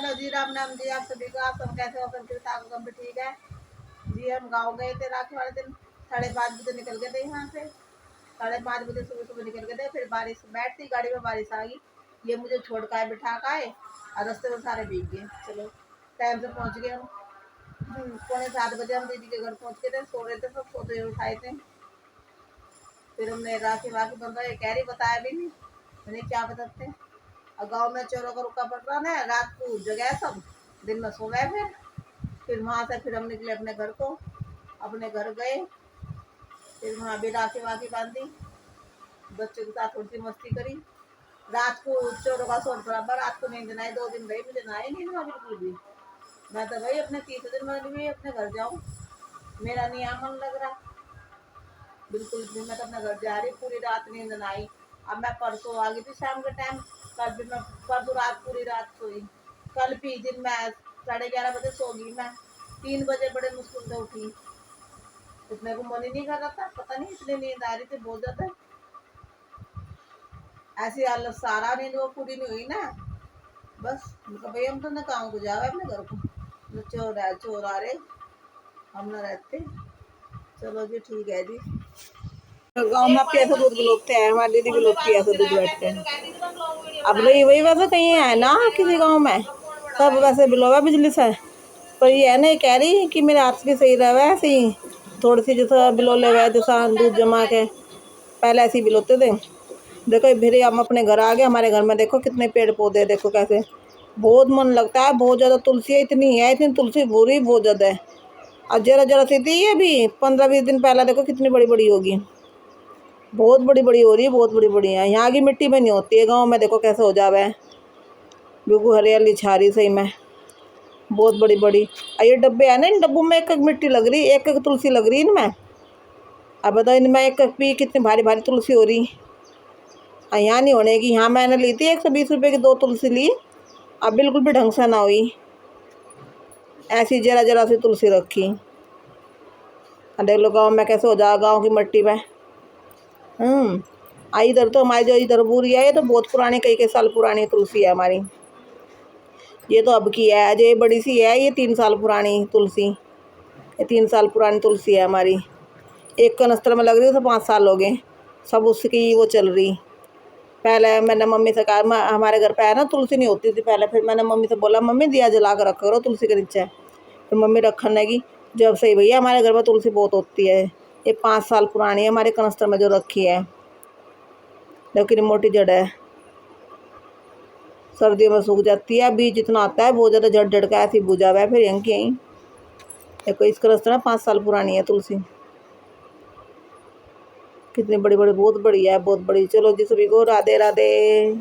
Hello जी, राम नाम जी। आप सभी को, आप सब कैसे हो? सब ठीक है जी। हम गाँव गए थे राखी वाले दिन, 5:30 बजे निकल गए थे यहाँ से। 5:30 बजे सुबह सुबह निकल गए थे। फिर बारिश, बैठती गाड़ी में बारिश आ गई। ये मुझे छोड़ का बिठा का आए और रास्ते में सारे भीग गए। चलो टाइम से पहुँच गए हम। 6:45 बजे हम दीदी के घर पहुँच गए थे। सो रहे थे, सब सोते हुए उठाए थे। फिर हमने राखी वाखी बंधा, ये कह रही बताया भी नहीं, मैंने क्या बताते। और गाँव में चोरों का रुका पड़ रहा है, रात को जगह सब, दिन में सो गए। फिर वहाँ से फिर हम निकले अपने घर को, अपने घर गए। फिर वहाँ भी राखी वाखी बांधी, बच्चों के साथ थोड़ी सी मस्ती करी। रात को चोरों का शोर बराबर, रात को नींद नहीं। 2 दिन रही, मुझे ना ही नींद में बिल्कुल भी। मैं तो भाई अपने 30 दिन में भी अपने घर जाऊँ, मेरा नहीं यहाँ मन लग रहा बिल्कुल भी। मैं तो अपने घर जा रही, पूरी रात नींद ना आई। अब मैं परसों आ गई थी शाम के टाइम, कल भी मैं परसों रात पूरी रात सोई। कल भी दिन मैं 11:30 बजे सो गई। मैं 3 बजे बड़े मुश्किल से उठी। उठने को मन ही नहीं कर रहा था, पता नहीं इतनी नींद आ रही थी बहुत ज्यादा। ऐसी हालत, सारा नींद वो पूरी नहीं हुई ना। बस भाई हम तो ना गाँव को जाओ अपने घर को, चोर आ रहे, हम ना रहते। चलो जी ठीक है जी। गाँव में पैसा दूध बिलोते हैं, हमारी दीदी बिलोती है ऐसा दूध बैठते हैं। अब रही वही वैसे कहीं है ना किसी गांव में, सब वैसे बिलोवा बिजली से। पर ये है ना, ये कह रही कि मेरे हाथ भी सही रहा ऐसे ही, थोड़ी सी जैसा बिलो ले हुआ जैसा दूध जमा के, पहले ऐसे ही बिलोते थे। देखो फिर हम अपने घर आ गए। हमारे घर में देखो कितने पेड़ पौधे, देखो कैसे बहुत मन लगता है। बहुत ज़्यादा तुलसी है, इतनी तुलसी बुरी बहुत ज़्यादा है। और जरा जरा सी थी, ये भी 15-20 दिन पहले देखो कितनी बड़ी बड़ी होगी, बहुत बड़ी बड़ी हो रही है, बहुत बड़ी बड़ी है। यहाँ की मिट्टी में नहीं होती है, गांव में देखो कैसे हो जावे है, बिल्कुल हरियाली छा रही सही में, बहुत बड़ी बड़ी। और ये डब्बे है ना, इन डब्बों में एक एक मिट्टी लग रही, एक एक तुलसी लग रही इनमें। अब बताओ इनमें एक एक भी कितनी भारी भारी तुलसी हो रही। और यहाँ नहीं होने की। यहाँ मैंने ली थी 120 रुपये की 2 तुलसी ली, अब बिल्कुल भी ढंग से ना हुई, ऐसी जरा जरा सी तुलसी रखी। देख लो गाँव में कैसे हो जाए, गाँव की मिट्टी में। इधर तो हमारी जो इधर बुरी है, ये तो बहुत पुरानी, कई साल पुरानी तुलसी है हमारी। ये तो अब की है, जो ये बड़ी सी है, ये 3 साल पुरानी तुलसी, ये 3 साल पुरानी तुलसी है हमारी। एक कनस्तर में लग रही है, तो 5 साल हो गए, सब उसकी वो चल रही। पहले मैंने मम्मी से कहा, हमारे घर पे है ना तुलसी नहीं होती थी पहले। फिर मैंने मम्मी से बोला, मम्मी दिया जला कर रखा करो तुलसी के नीचे। फिर मम्मी रखने लगी। जब सही भैया हमारे घर में तुलसी बहुत होती है। ये 5 साल पुरानी है हमारे कनस्तर में जो रखी है, लेकिन मोटी जड़ है, सर्दियों में सूख जाती है। बीज जितना आता है बहुत ज़्यादा जड़ जड़ का ऐसी बुझा हुआ है। फिर यहीं की यहीं देखो, इस कनस्तर में 5 साल पुरानी है तुलसी, कितनी बड़ी बड़ी, बहुत बड़ी है, बहुत बड़ी। चलो जी, सभी को राधे राधे।